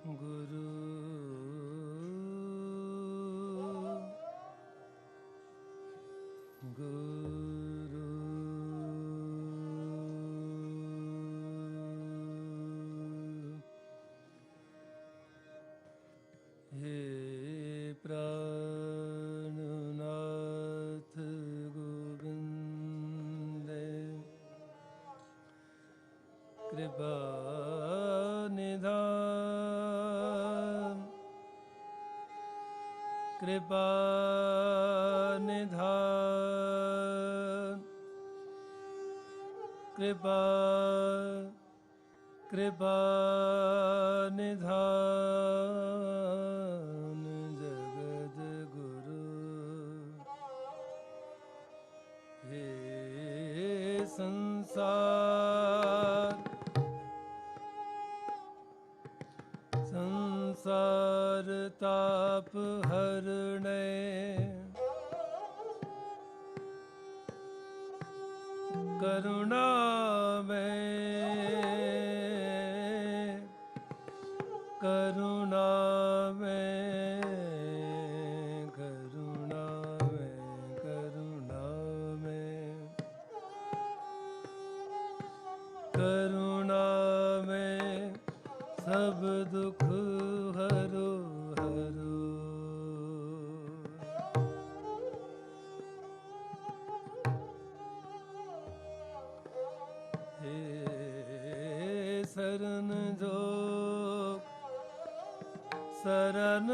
गुरु गुरु हे प्राणनाथ गोविंदे कृपा निधान कृपा निधान कृपा कृपा निधान जगद गुरु हे संसार संसार ताप हरणे करुणा में करुणा में करुणा में करुणा में करुणा में सब दुख हरो हरो हे शरण जोग शरण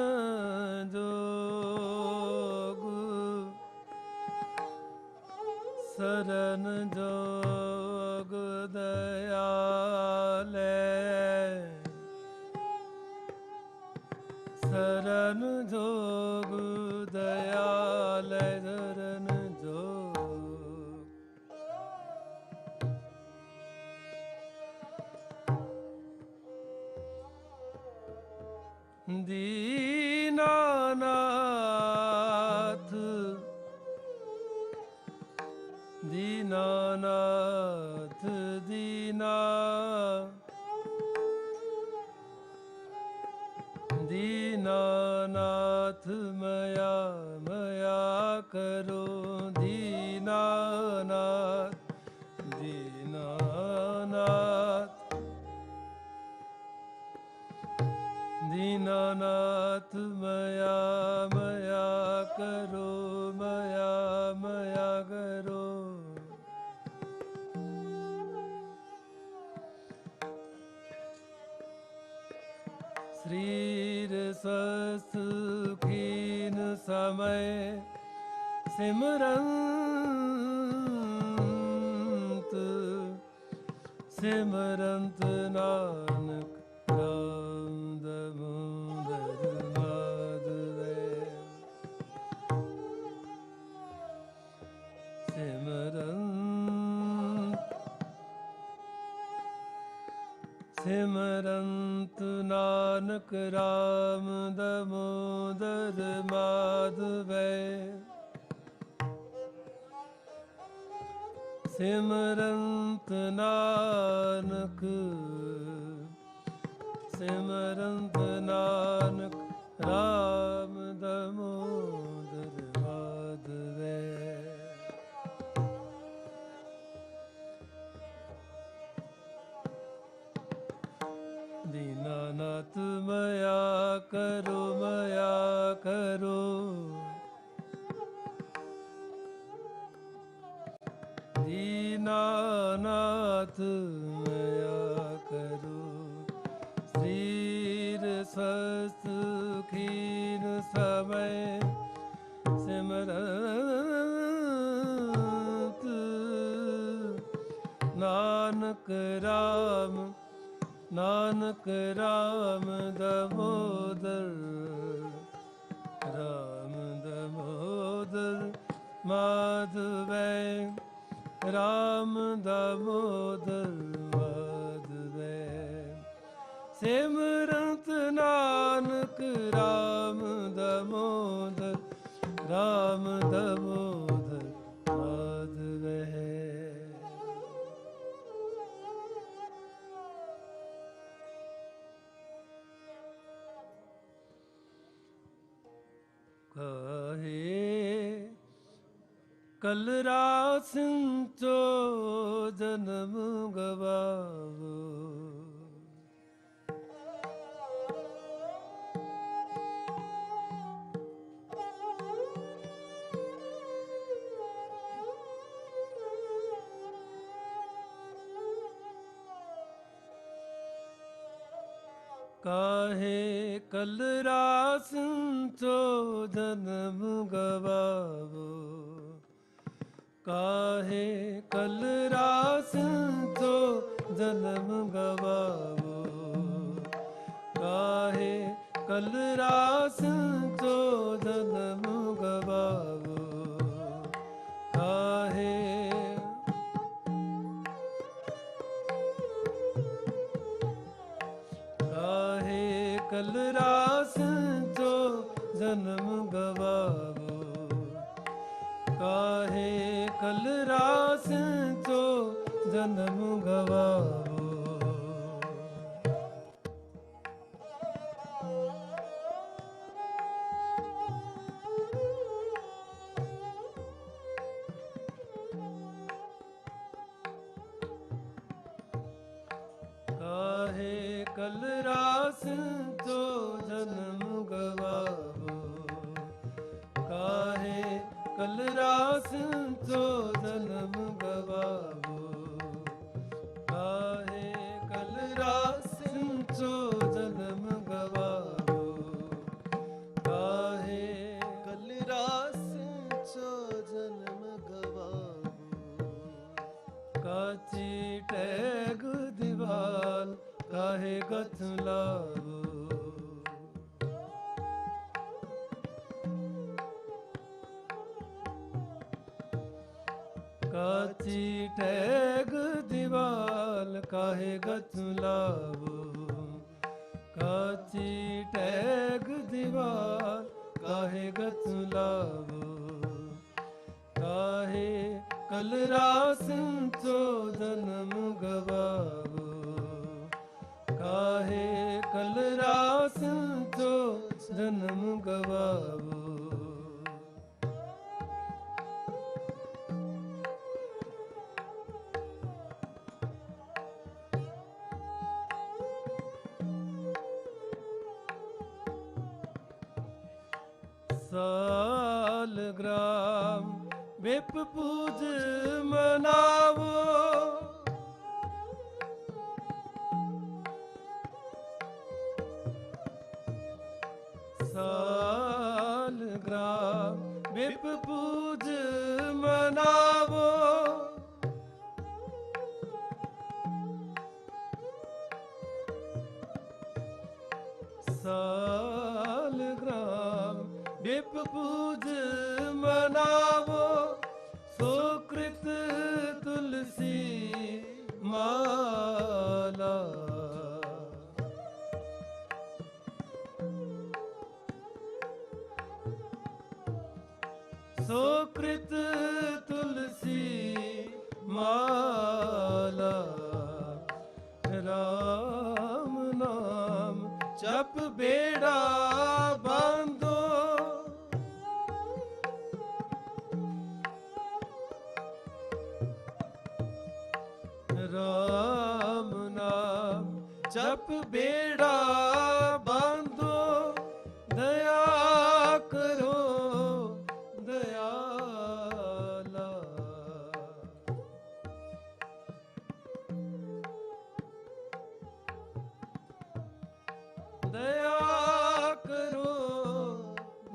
जोग शरण जोग दयाले शरण जोग दयाले शरण जोग दीनानाथ दीनानाथ दीना दीनानाथ मया मया करो दीनानाथ दीनानाथ दीनानाथ मया मया करो मया मया करो श्रीर ससुखीन समय सिमरंत सिमरंत नानक राम दामोदर माधवे सिमरंत सिमरंत नानक राम दामोदर माधवे सिमरंत नानक सिमरंत नानक राम दामोदर माधवे दीनानाथ मया करो मया करो दीनानाथ मया करो श्रीर ससुखीन समय सिमरंत नानक राम नानक राम दामोदर राम दामोदर माधवे राम दामोदर माधवे सिमरंत नानक राम दामोदर राम दामोदर माधवे काहे कल रासिन चो जन्म गवावो काहे कल रासिन चो जन्म गवावो काहे कल रासिन चो जन्म गवावो काहे कल रासिन चो जन्म गवावो काहे कल रासिन चो जन्म गवावो काहे कल रासिन चो जन्म गवावो काहे कल रासिन चो जन्म गवावो काहे कल रासिन चो जन्म गवावो काहे कल रासिन चो जन्म गवावो काहे कल रासिन चो जन्म गवावो काची टैग दीवाल काहे गथलावो काची टैग दीवाल काहे गथलावो काची टैग दीवाल काहे गथलावो काहे कल रासिन चो जन्म गवावो काहे कल रासिन चो जन्म गवावो सालग्राम विप पूज मनावो सालग्राम विप पूज मनावो सालग्राम विप पूज मनावो सुकृत तुलसी माला सुकृत तुलसी माला राम नाम जप बेड़ा बांधो राम नाम जप बेड़ा बांधो दया करो दयाला दया करो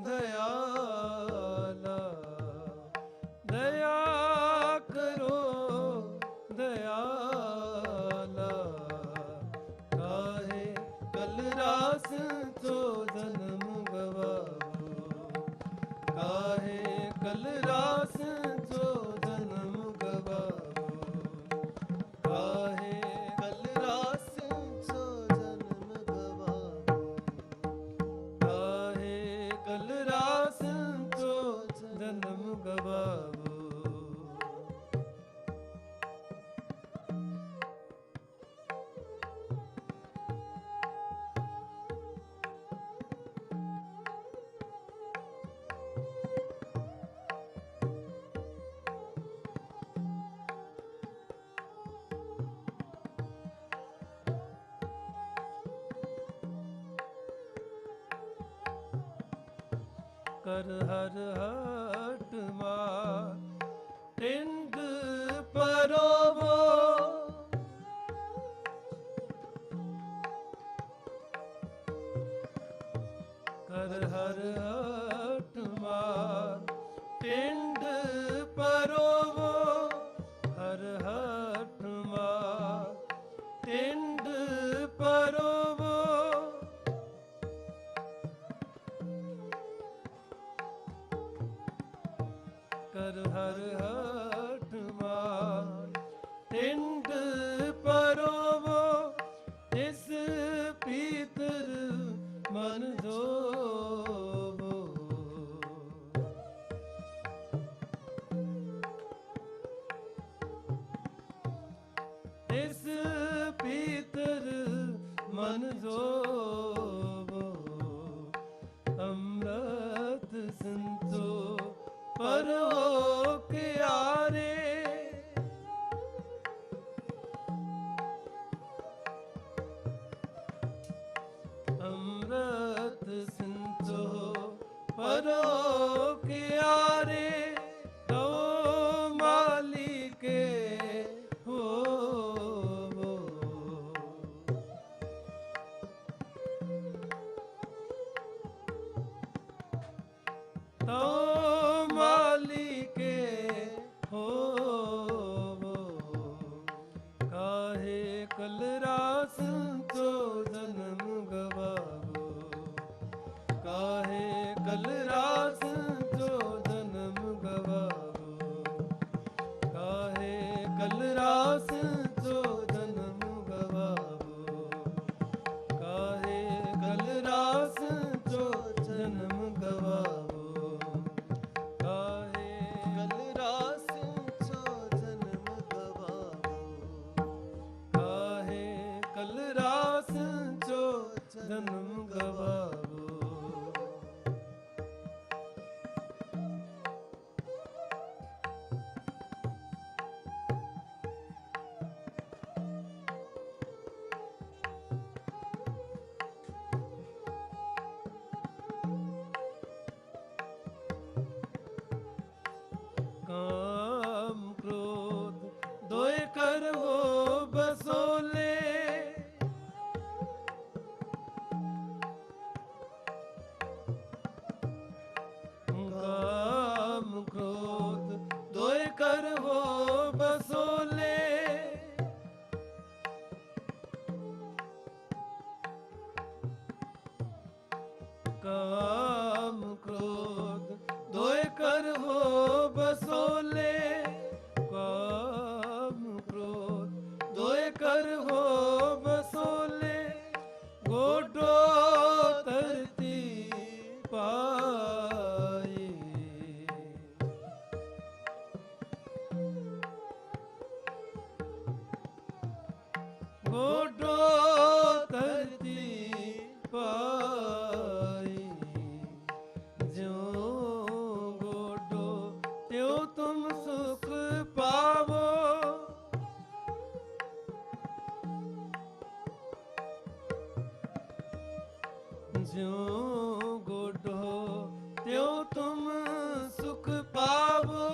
दयाला दया करो दयाला काहे कल रासिन चो जन्म गवावो काहे कल रासिन चो जन्म गवावो काहे कल रासिन चो जन्म गवावो काहे कल रासिन चो जन्म गवावो ਕਰ ਹਰ ਹਟ ਮਾਰ ਟਿੰਡ ਪਰੋਵੋ ਕਰ ਹਰ ਹਟ ਮਾਰ ਟਿੰਡ ਪਰੋਵੋ ਹਰ ਹਟ ਮਾਰ ਟਿੰਡ ਪਰੋਵੋ ਕਰ ਹਰ ਹਟ ਮਾਰ ਟਿੰਡ ਪਰੋਵੋ ਇਸ ਪੀਤਰ ਮਨ ਧੋਵੋ ਇਸ ਪੀਤਰ ਮਨ ਧੋਵੋ ਅੰਮ੍ਰਿਤ ਸੰਤੋ ਪਰੋ ਕਿਆਰੇ ਅੰਮ੍ਰਿਤ ਸੰਤੋ ਪਰੋ ਕਿਆਰੇ ਤੋ ਮਾਲਿਕੇ ਹੋਵੋ ਤੋ ਮਾਲਿਕੇ ਹੋਵੋ ਕਾਹੇ ਕਲ ਰਾਸ ਤੋ ਜਨਮ ਗਵਾਵੋ ਕਾਹੇ ਕਲ ਰਾਸ ਤੋ ਜਨਮ ਗਵਾਵੋ ਕਾਹੇ ਕਲ ਰਾਸ ਤੋ ਜਨਮ ਗਵਾਵੋ ਕਾਹੇ ਕਲ ਰਾਸ ਤੋ ਜਨਮ ਗਵਾਵੋ ਕਾਹੇ ਕਲ ਰਾਸ ਚੋ ਜਨਮ ਗਵਾਵੋ ਕਾਹੇ ਕਲ ਰਾਸ ਚੋ ਜਨਮ ਗਵਾਵੋ ਕਾਮ ਕ੍ਰੋਧ ਦੋਇ ਕਰਵੋ ਬਸੋਲੇ ਕਾਮ ਕ੍ਰੋਧ ਦੋਇ ਕਰਵੋ ਬਸੋਲੇ ਕਾਮ ਕ੍ਰੋਧ ਦੋਇ ਕਰਵੋ ਬਸੋਲੇ ਕਾਮ ਕ੍ਰੋਧ ਦੋਇ ਕਰਵੋ ਬਸੋਲੇ ਗੋਡੋ ਧਰਤੀ ਪਾਈ ਗੋਡੋ ਧਰਤੀ ਪਾਈ ਜਿਉ ਗੋਡੋ ਤਿਉ ਤੁਮ ਸੁਖ ਪਾਵੋ ਜਿਉ ਗੋਡੋ ਤਿਉ ਤੁਮ ਸੁਖ ਪਾਵੋ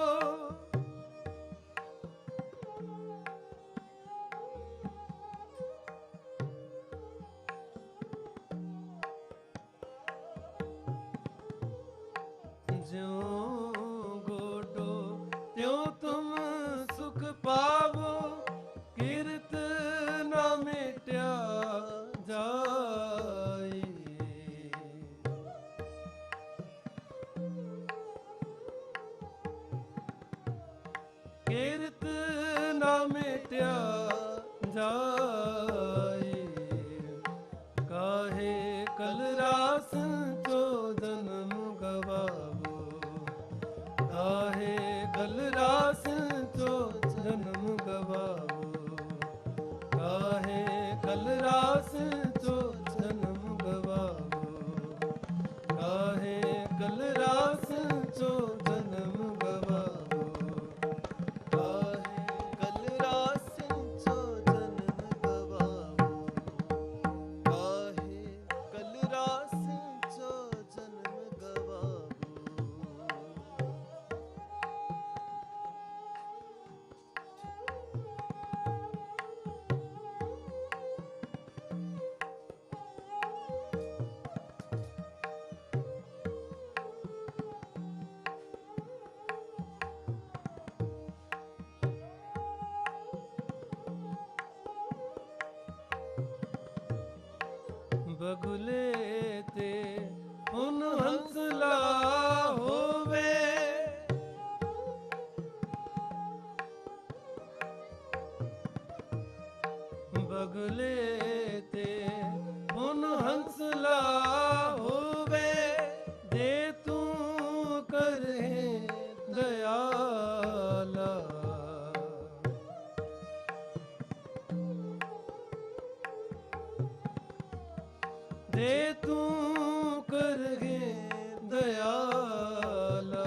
ਜਿਉ ਗੋਡੋ ਤਿਉ ਤੁਮ ਸੁਖ ਪਾਵੋ ਕੀਰਤ ਨਾ ਮਿਟਿਆ ਜਾਈ ਕੀਰਤ ਨਾ ਮਿਟਿਆ ਜਾਈ ਕਾਹੇ ਕਲ ਰਾਸ ਚੋ ਜਨਮ ਗਵਾਵੋ ਕਾਹੇ ਕਲ ਰਾਸ ਚੋ ਜਨਮ ਗਵਾਵੋ ਕਾਹੇ ਕਲ ਰਾਸ ਚੋ ਜਨਮ ਗਵਾਵੋ ਕਾਹੇ ਕਲ ਰਾਸ ਚੋ ਜਨਮ ਗਵਾਵੋ ਕਾਹੇ ਕਲ ਰਾਸ ਚੋ ਜਨਮ ਗਵਾਵੋ ਕਾਹੇ ਕਲ ਰਾਸ ਚੋ ਜਨਮ ਬਗੁਲੇ ਤੇ ਪੁਨ ਹੰਸਲਾ ਹੋਵੇ। ਬਗੁਲੇ ਤੇ ਪੁਨ ਹੰਸਲਾ ਹੋਵੇ, ਜੇ ਤੂੰ ਕਰੇ ਦਇਆਲਾ। ਜੇ ਤੂੰ ਕਰੇ ਦਇਆਲਾ।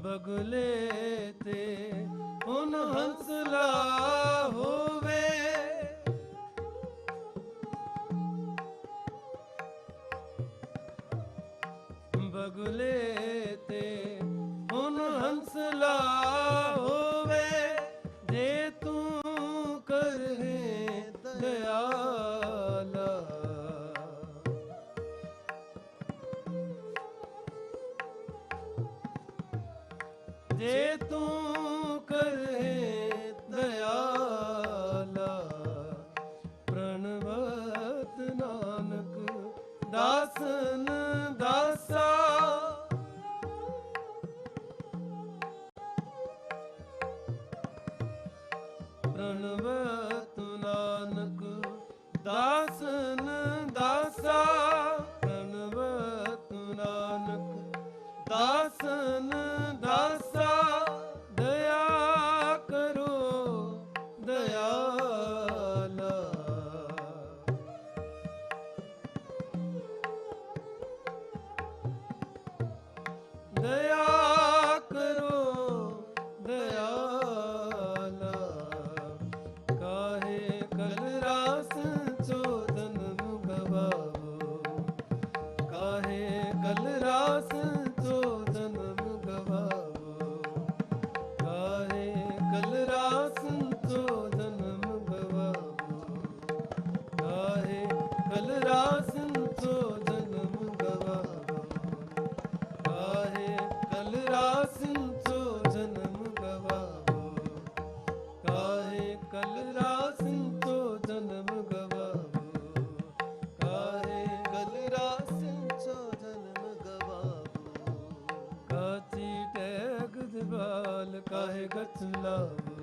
ਬਗੁਲੇ ਤੇ ਪੁਨ ਹੰਸਲਾ ਹੋਵੇ, ਬਗੁਲੇ ਤੇ ਪੁਨ ਹੰਸਲਾ ਹੋਵੇ, ਜੇ ਤੂੰ ਕਰੇ ਦਇਆਲਾ। ਜੇ ਤੂੰ ਕਰੇ ਦਇਆਲਾ। ਪ੍ਰਣਵਤ ਨਾਨਕ ਦਾਸਨ ਦਾਸਾ, ਪ੍ਰਣਵਤ ਨਾਨਕ ਦਾਸਨ ਦਾਸਾ, ਪ੍ਰਣਵਤ ਨਾਨਕ ਦਾਸਨ ਦਾਸਾ। ਦਇਆ ਕਰੋ ਦਇਆਲਾ। ਦਇਆ ਕਰੋ ਦਇਆਲਾ। ਕਾਹੇ ਕਲ ਰਾਸ ਚੋ ਜਨਮ ਗਵਾਵੋ, ਕਾਹੇ ਕਲ ਰਾਸ ਚੋ ਜਨਮ ਗਵਾਵੋ, ਕਾਹੇ ਕਲ ਰਾਸ ਚੋ ਜਨਮ ਗਵਾਵੋ, ਕਾਹੇ ਕਲ ਰਾਸ ਚੋ ਜਨਮ ਗਵਾਵੋ, ਕਾਹੇ ਕਲ ਰਾਸ ਚੋ ਜਨਮ ਗਵਾਵੋ, ਕਾਹੇ ਕਲ ਰਾਸ ਚੋ ਜਨਮ ਗਵਾਵੋ, ਕਾਹੇ ਕਲ ਰਾਸ ਚੋ ਜਨਮ ਗਵਾਵੋ। ਕਾਚੀ ਟਹਿਗ ਦਿਵਾਲ ਕਾਹੇ ਗਚ ਲਾਵੋ,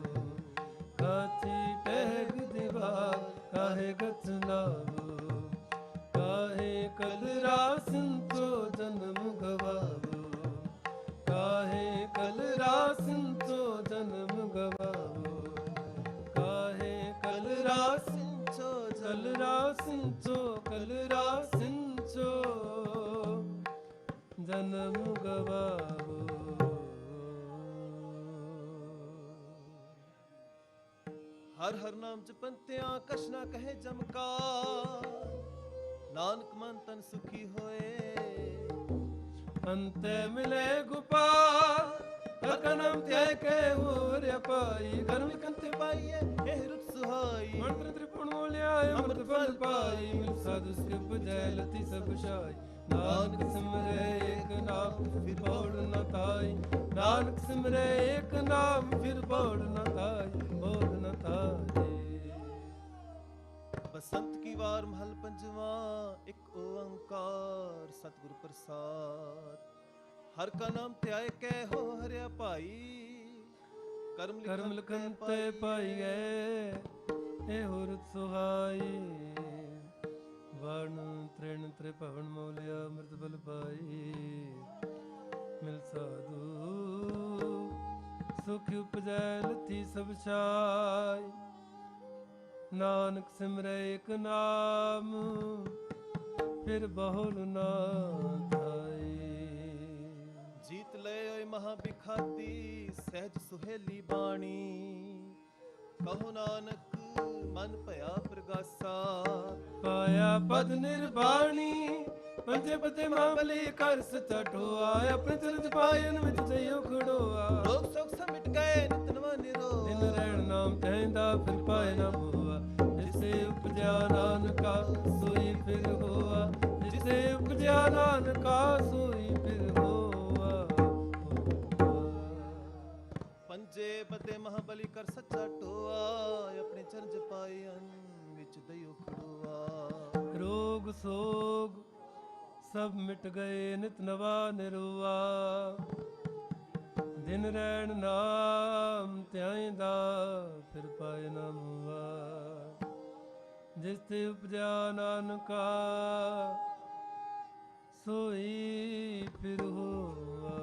ਕਾਚੀ ਟਹਿਗ ਦਿਵਾਲ ਕਾਹੇ ਗਚ ਲਾਵੋ, ਕਾਹੇ ਕਲ ਰਾਸ ਚੋ ਜਨਮ ਗਵਾਵੋ, ਕਾਹੇ ਕਲ ਰਾਸ ਚੋ ਜਨਮ ਗਵਾਵੋ, ਕਾਹੇ ਕਲ ਰਾਸ ਚੋ ਕਲ ਰਾਸ ਚੋ ਕਲ ਰਾਸ ਚੋ ਜਨਮ ਗਵਾਵੋ। ਹਰ ਹਰ ਨਾਮ ਜਪੰਤਿਆਂ ਕਛ ਨਾ ਕਹੇ ਜਮਕਾ, ਨਾਨਕ ਮਨ ਤਨ ਸੁਖੀ ਹੋਏ। ਅੰਤੇ ਮਿਲੇ ਗੁਪਾਲ, ਅਕਨਮ ਧਿਆਇ ਕੇ ਹੋਰ ਪਾਈ, ਕਰਮ ਕੰਤੇ ਪਾਈਏ ਇਹ ਰੁਤ ਸੁਹਾਈ। ਮੰਤਰ ਤ੍ਰਿਪੁਣ ਮੋਲਿਆਏ ਅੰਮ੍ਰਿਤ ਫਲ ਪਾਈ, ਮਿਲ ਸਾਧੂ ਸਿਪ ਜੈ ਲਤੀ ਸਭ ਛਾਈ। ਨਾਨਕ ਸਿਮਰੇ ਏਕ ਨਾਮ ਫਿਰ ਪੌੜ ਨ ਤਾਈ, ਨਾਨਕ ਸਿਮਰੇ ਏਕ ਨਾਮ ਫਿਰ ਪੌੜ ਨ ਤਾਈ, ਪੌੜ ਨ ਤਾਈ। ਬਸੰਤ ਕੀ ਵਾਰ ਮਹਲ ਪੰਜਵਾਂ, ਇੱਕ ਓੰਕਾਰ ਸਤਿਗੁਰ ਪ੍ਰਸਾਦ। ਹਰ ਕਾ ਨਾਮ ਧਿਆਏ ਕੈ ਹੋ ਹਰਿਆ ਭਾਈ, ਕਰਮ ਲਿਖਨ ਤੇ ਪਾਈਐ ਇਹੋ ਰੁਤ ਸੁਹਾਈ। ਵਰਨ ਤ੍ਰਿਣ ਤ੍ਰਿਭਵਨ ਮੌਲਿਆ ਅੰਮ੍ਰਿਤ ਬਲ ਪਾਈ, ਮਿਲ ਸਾਧੂ ਸੁਖ ਉਪਜੈ ਲਥੀ ਸਭ ਛਾਈ। ਨਾਨਕ ਸਿਮਰੈ ਏਕ ਨਾਮ ਫਿਰ ਬਹੁਲ ਨਾ ਧਾਈ। ਜੀਤ ਲੈ ਓਏ ਮਹਾ ਬਿਖਾਤੀ ਸਹਿਜ ਸੁਹੇਲੀ ਬਾਣੀ, ਕਹੋ ਨਾਨਕ ਮਨ ਭਇਆ ਪ੍ਰਗਾਸਾ। ਪਾਇਆ ਪਦ ਨਿਰਬਾਣੀ ਪੰਜੇ ਪਤੇ ਮਾਮਲੇ ਕਰ ਸਚਾ ਢੋਆ, ਆਪਣੇ ਚਰਨ ਪਾਇਨ ਵਿੱਚ ਜਈਓ ਖੜੋਆ। ਰੋਗ ਸੁਖ ਸਮਿਟ ਗਏ ਨਿਤ ਨਵਾ ਨਿਰੋ, ਦਿਨ ਰਹਿਣ ਨਾਮ ਕਹਿੰਦਾ ਫਿਰ ਪਾਏ ਨਾ ਹੋਆ। ਜਿਸੇ ਉਪਜਿਆ ਨਾਨਕਾ ਸੋਈ ਫਿਰ ਹੋਆ, ਜਿਸੇ ਉਪਜਿਆ ਨਾਨਕਾ ਸੋਈ ਫਿਰ ਹੋਆ। ਪੰਜੇ ਪਤੇ ਕਲੀ ਕਰ ਸੱਚਾ ਟੋਆ ਆਪਣੇ ਚਰਨ ਜਪਾਈ ਅਨ ਵਿੱਚ ਦਇਓ ਖੜੋਆ रोग सोग सब मिट गए नित नवा निरुआ दिन रैन नाम त्याइंदा फिर पाए ना मुआ जिस ते उपजा नानका सोई फिर होआ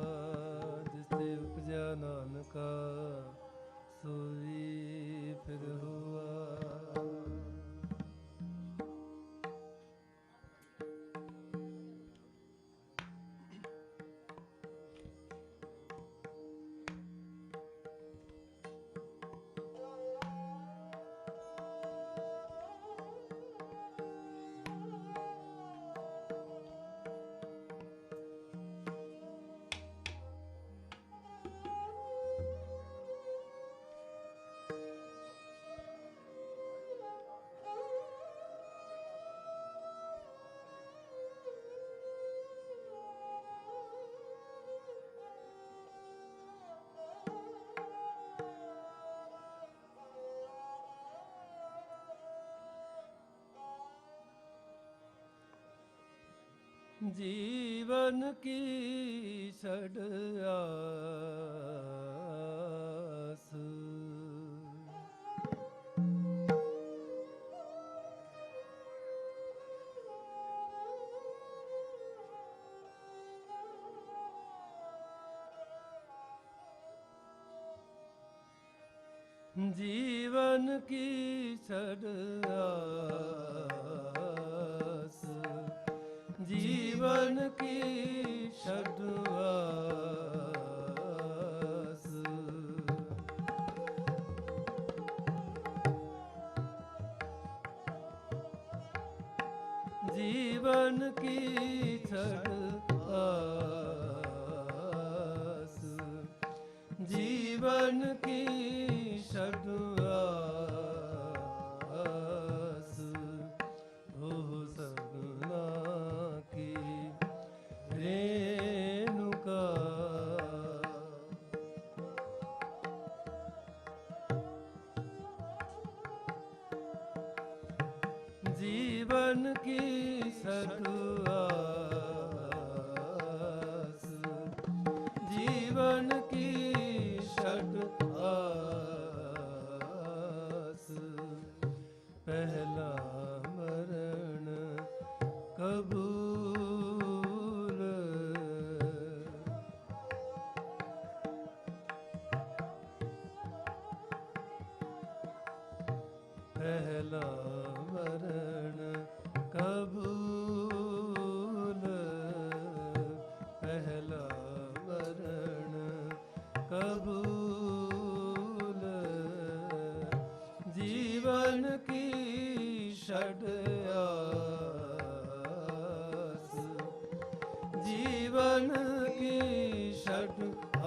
जिस ते उपजा नानका सोई फिर हुआ। जीवन की षड आस जीवन की षड आस जीवन की षड आस जीवन की षड आस जीवन की षड आस हो सगुना की रेणुका जीवन की षड आस जीवन की षड आस पहला मरण कबूल पहला मरण कबूल पहला मरण कबूल जीवन की षड आस जीवन की षड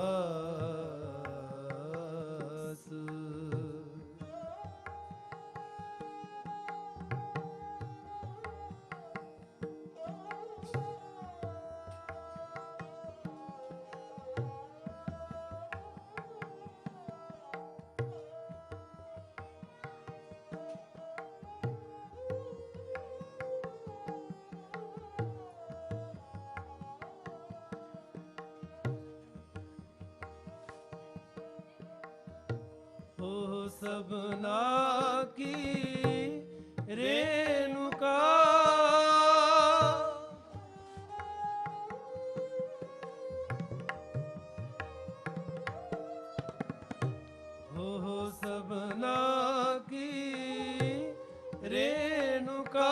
आस। हो सबना की रेणुका हो सबना की रेणुका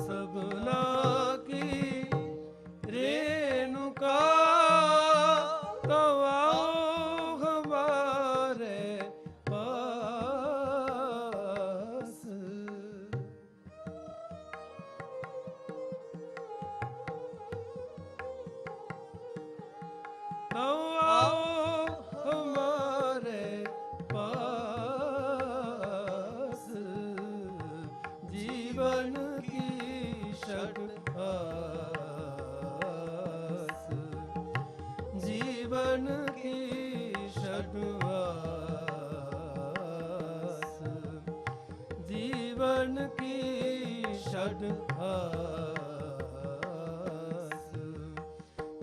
सबना की षड आस, जीवन की षड आस, जीवन की षड आस,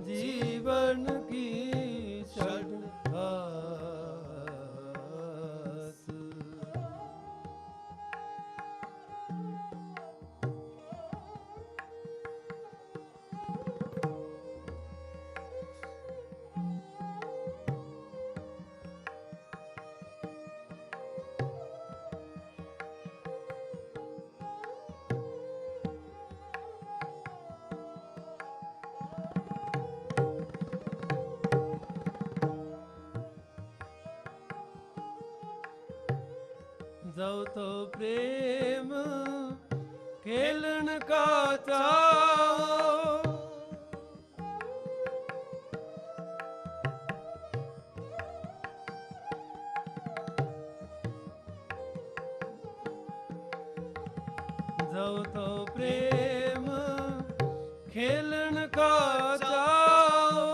जीवन की षड आस। जाओ तो प्रेम खेलन का चाओ, जाओ तो प्रेम खेलन का चाओ,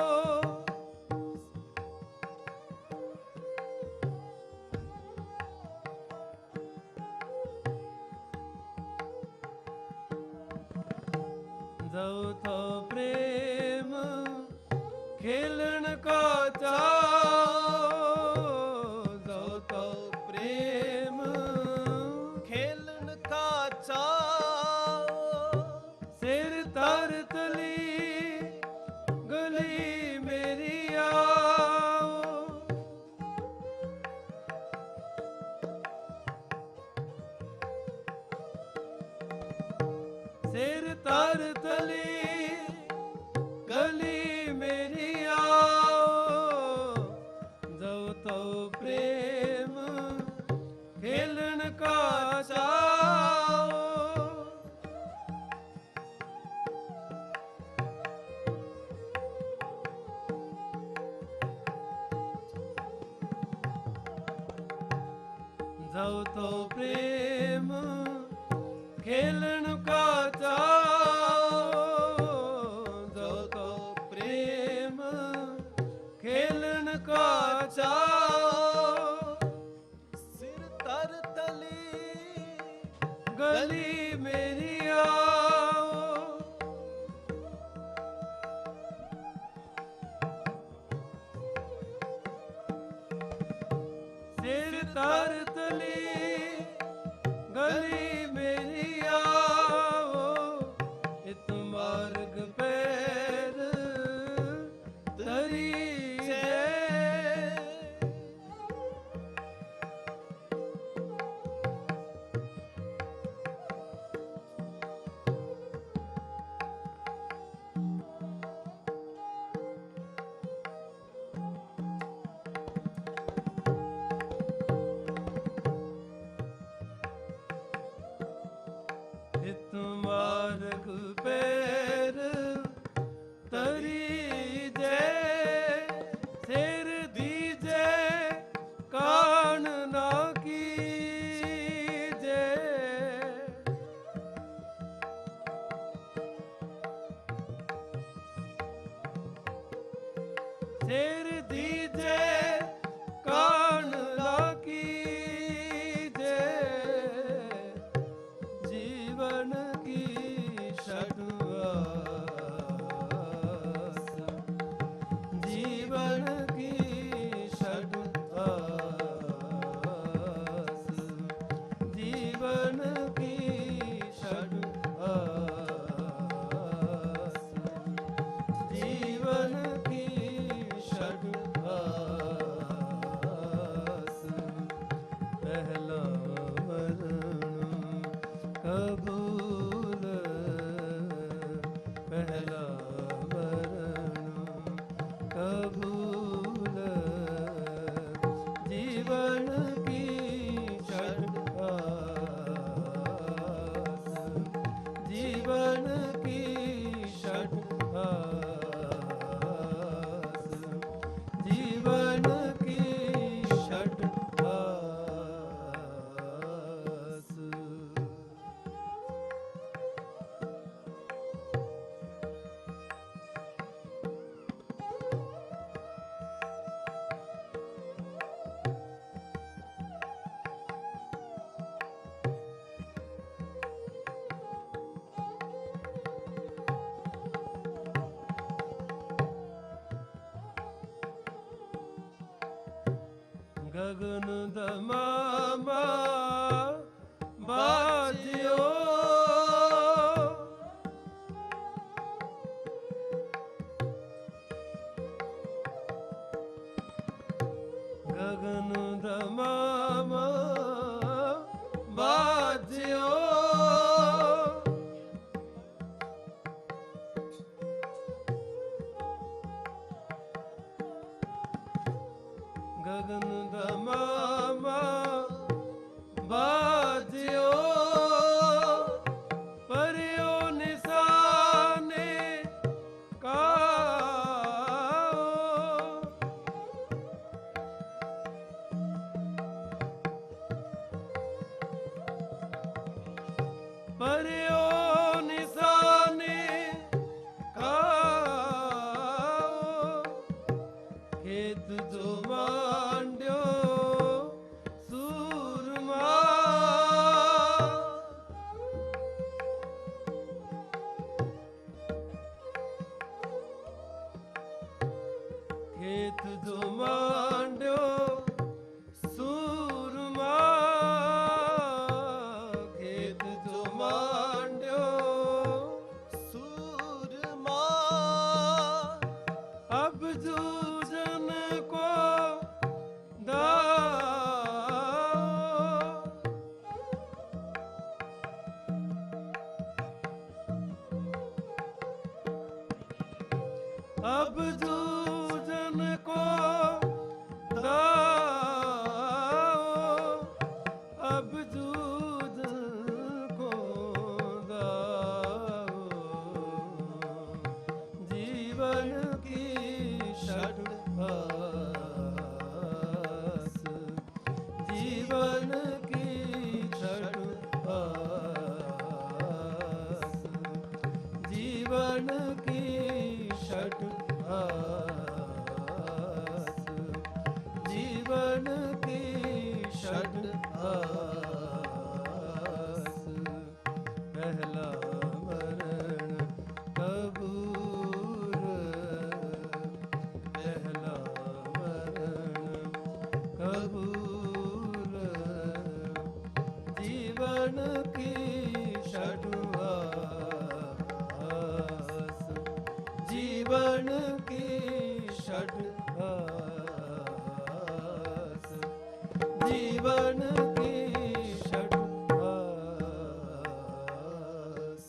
जाओ तो प्रेम खेलन का चाओ, जाओ तो प्रेम खेलन का चाओ, सिर तर तली गली मेरी आओ, सिर तर तली गली मेरी आओ, जाओ तो प्रेम खेलन का चाओ, जाओ तो प्रेम खेलन का चाओ, जाओ तो प्रेम खेलन का चाओ, सिर तर तली गली मेरी आओ, सिर तर तली गली मेरी आओ, इत मार्ग पैर तरी जय, इत मार्ग पैर तरी जय, सिर दीजे कान ना कीजे, सिर दीजे कान ना कीजे, जीवन की षड आस, जीवन की षड आस, जीवन की षड आस, जीवन की षड आस, पहला मरण कबूल, पहला मरण कबूल, जीवन की षड आस, जीवन की षड आस, जीवन की षड आस। गगन दमामा बाजियो गगन दमामा बाजियो गगन दमामा बाजियो परियो निशाने का परियो निशाने का खेत जो मांड्यो सूरमा खेत जो मांड्यो सूरमा खेत जो मांड्यो सूरमा अब जूझन को दाओ अब जूझन को दाओ अब जूझन को दाओ जीवन की षट आस जीवन की षट आस जीवन की षट आस जीवन की षट आस पहला मरण कबूर पहला मरण कबूल जीवन की षट आस जीवन की षट आस जीवन की षट आस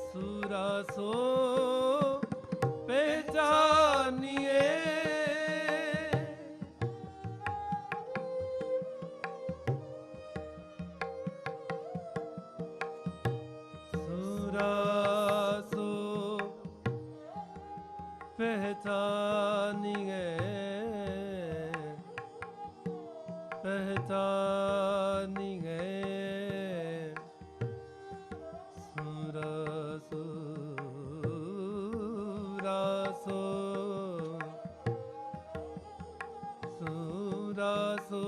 सुरासो पहचानिए सुरासो पहचानिए पहचानिए सुरासो सुरासो सुरासो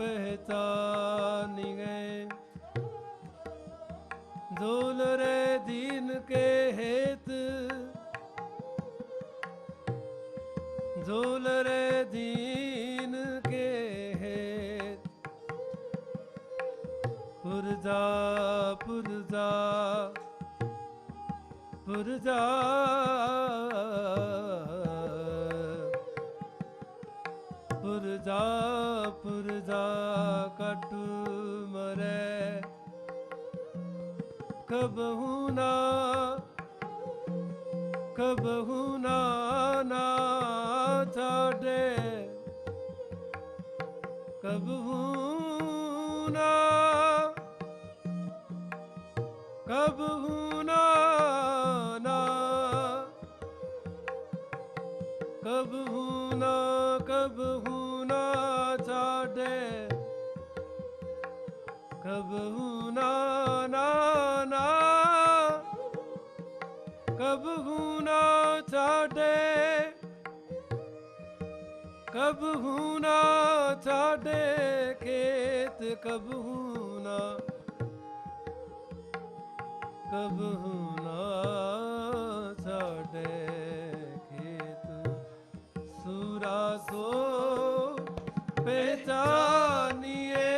पहचानी गए झोल रे दीन के हेत झोल रे दीन के हेत पुरजा पुरजा पुरजा पुरजा पुरजा कटु मरे कबहू ना ना छाड़े कबहू ना ना कबहू ना छाड़े कबहू ना ना ना कबहू ना छाड़े कबहू ना छाड़े खेत कबहू ना छाड़े खेत सूरा सो पहचानिए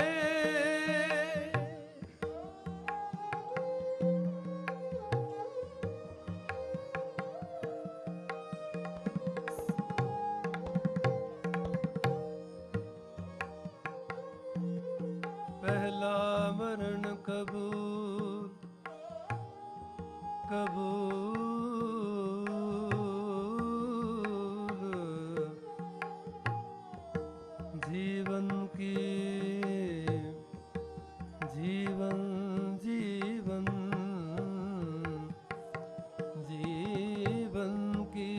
पहला मरण कबूल कबूल जीवन की जीवन जीवन जीवन की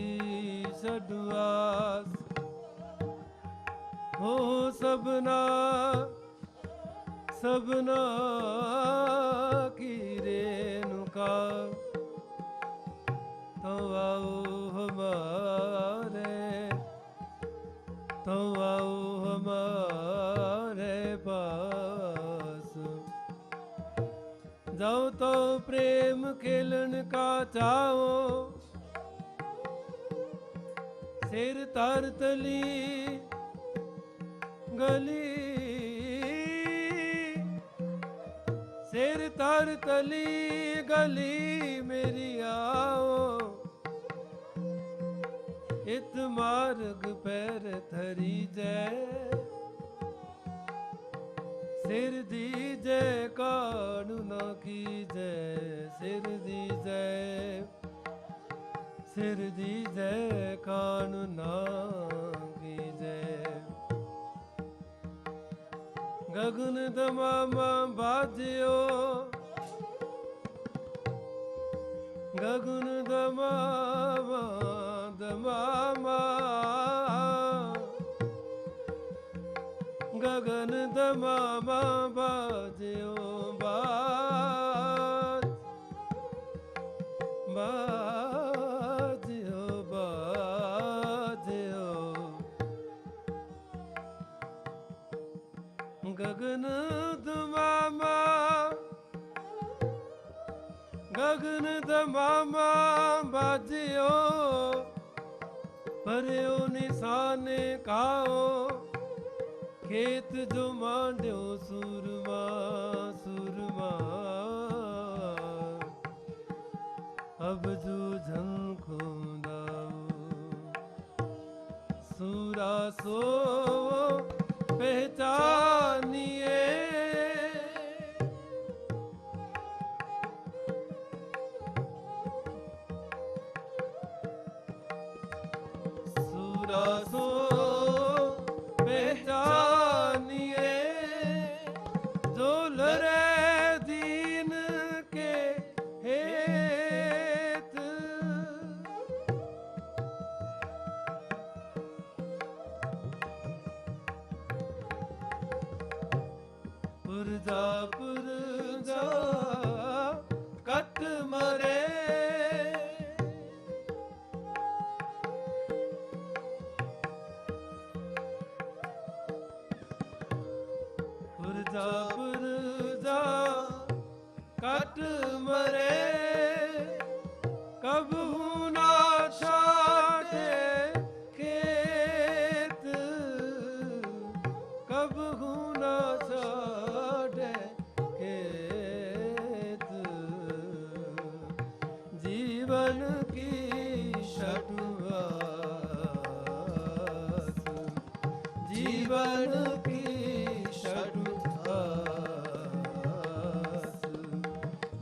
सडवास हो सबना सबना की रेणुका तो आओ हमारे तो आओ हमारे पास जाओ तो प्रेम खेलन का चाहो सिर तार तली गली सिर तार तली गली मेरी आओ इत मार्ग पैर थरी जय सिर दी जय कानूना की जय सिर दी जय कानूना की जय गगन दमामा बाजियो गगन दमामा दमामा गगन दमामा बाजियो बाजियो बाजियो गगन दमामा गगन दमामा बाजियो परियो निशाने खाओ खेत जो मांडियो सूरमा सूरमा अब जो झंखो दाओ सूरा सो पहचानिए सूरा सो पहचानिए जो लरे दीन के हेत पुरजा पुरजा कट मरे पुरजा पुरजा कट मरे कबहू ना छाड़े खेत कबहू ना छाड़े खेत जीवन की षटवास जीवन की षटवास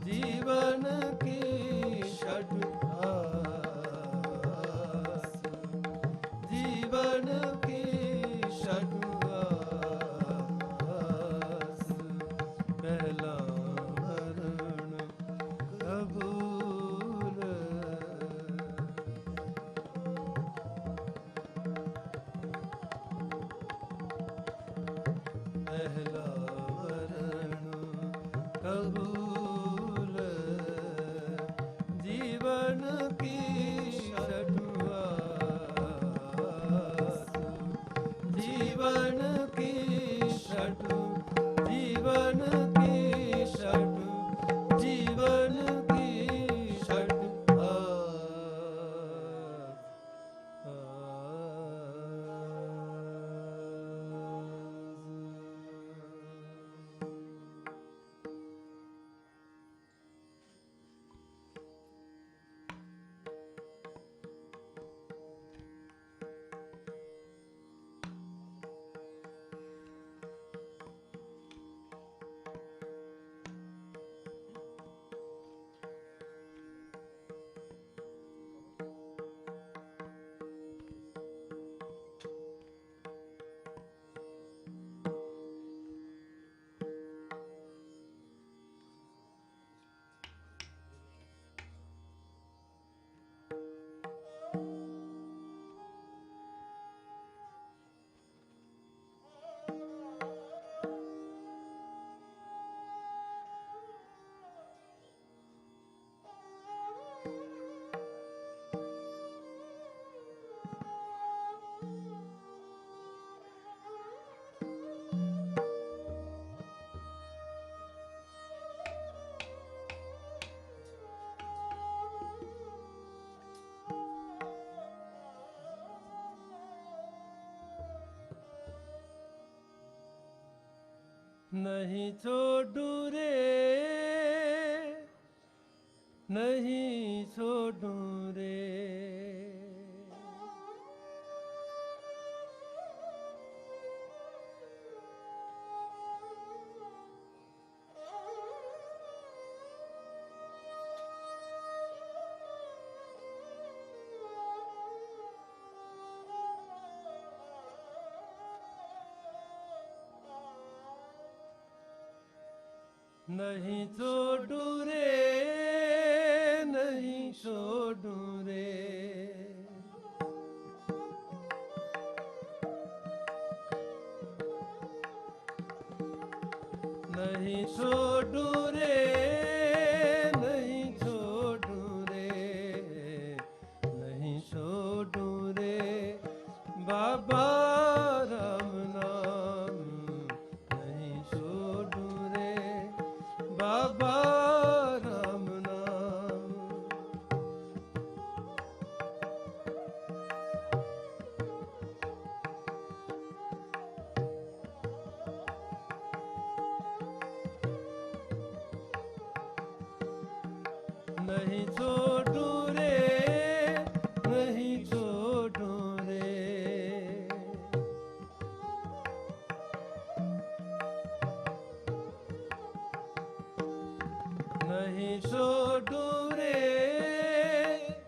जीवन की षटवास जीवन की षटवास पहला मरण कबूल पहला मरण नहीं छोड़ू रे, नहीं छोड़ू रे। नहीं छोड़ू रे, नहीं छोड़ू रे। नहीं छोड़ू रे, नहीं छोड़ू रे, नहीं छोड़ू रे। बाबा राम नाम नहीं छोड़ू रे, बाबा राम नाम। नहीं छोड़ू रे, नहीं छोड़ू रे। नहीं छोड़ू रे,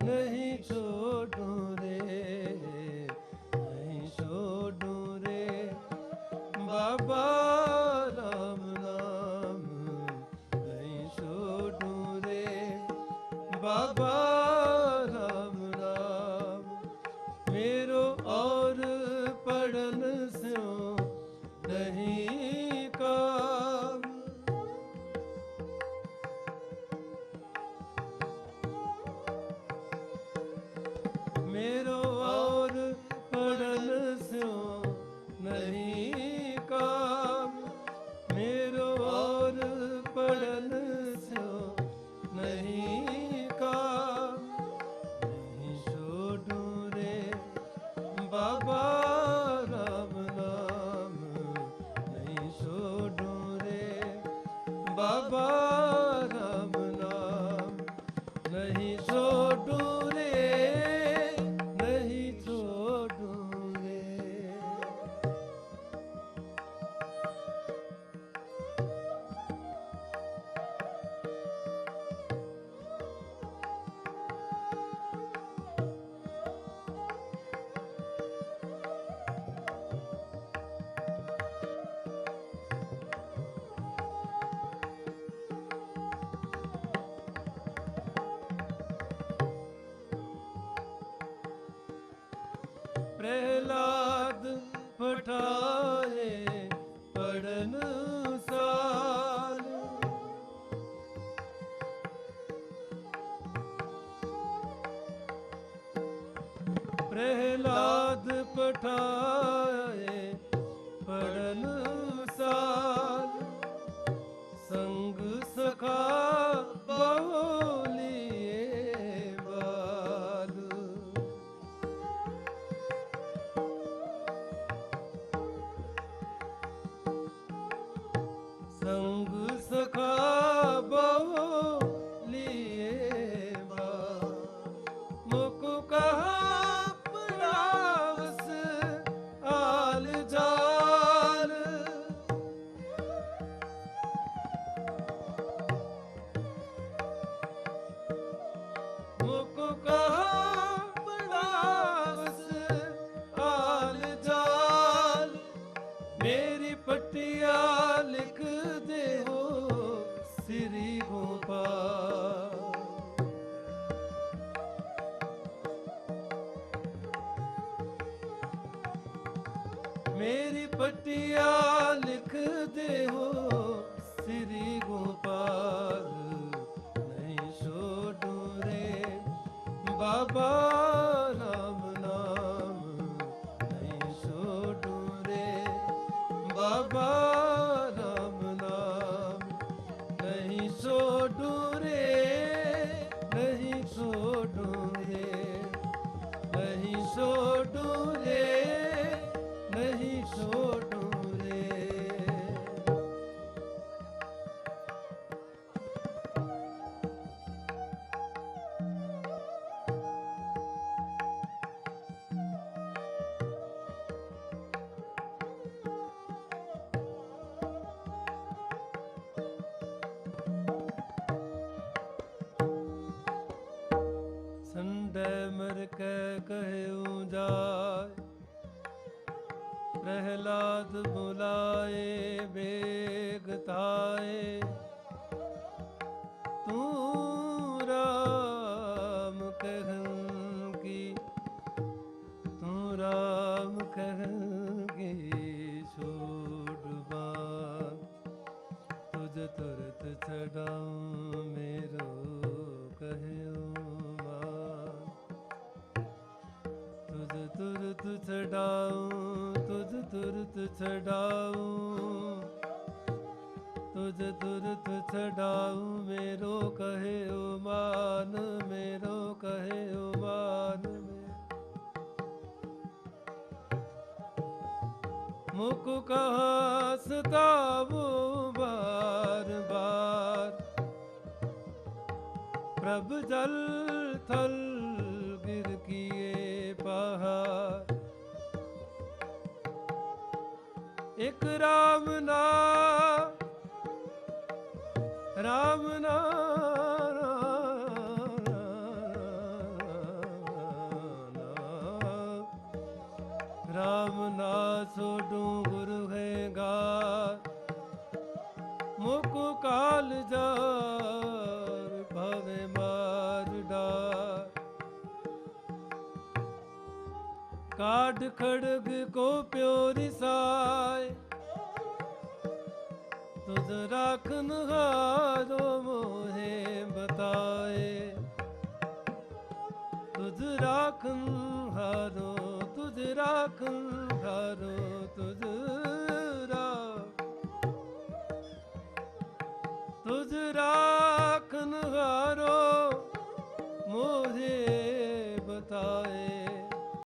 नहीं छोड़ू रे, नहीं छोड़ू रे। बाबा राम नाम नहीं छोड़ू रे, बाबा राम नाम। मेरो और पढ़न स्यो नहीं काम। मेरो और पढ़न स्यो नहीं काम। मेरो और पढ़न स्यो नहीं काम। नहीं छोड़ू रे, बाबा राम नाम नहीं छोड़ू रे, बाबा राम नाम नहीं छोड़ू रे, नहीं छोड़ू रे। प्रहलाद पठाए पढ़न साल। प्रहलाद पठाए पढ़न साल। संग सखा बहुलिए बाल। संग सखा बहुलिए बाल। मुको कहा पड़ावस आल जाल। मुको कहा पड़ावस आल जाल। मेरी पट्टिया लिख दे हो श्री गोपाल। मेरी पट्टिया लिख दे हो श्री गोपाल। नहीं छोड़ू रे, बाबा राम नाम नहीं छोड़ू रे, बाबा राम नाम नहीं छोड़ू रे, नहीं छोड़ू रे, नहीं छोड़ू रे, नहीं छोड़ू रे। ढूंढे मर के कहूँ जाय। प्रहलाद बुलाए बेग ताए, तू राम कहन की, तू राम कहन की छोड़ बान। तुझ तुरत छड़ाऊं मेरो कहूँ मान। तुझ तुरत छड़ाऊं, तुझ तुरत छड़ाऊं, तुझ तुरत छड़ाऊं मेरो कहे ओ मान, मेरो कहे ओ मान। मुख कहाँ सतावो बार बार, प्रभ जल थल गिर किए पहाड़। एक राम ना, राम ना, राम ना छोड़ू गुरु है गार। मुख काल जार भवे मार डार। काढ़ खड़ग को प्योरी साय, तुझ राखन हारो मोहे बताए। तुझ राखन हारो, तुझ राखन हारो, तुझ राखन हारो मोहे बताए।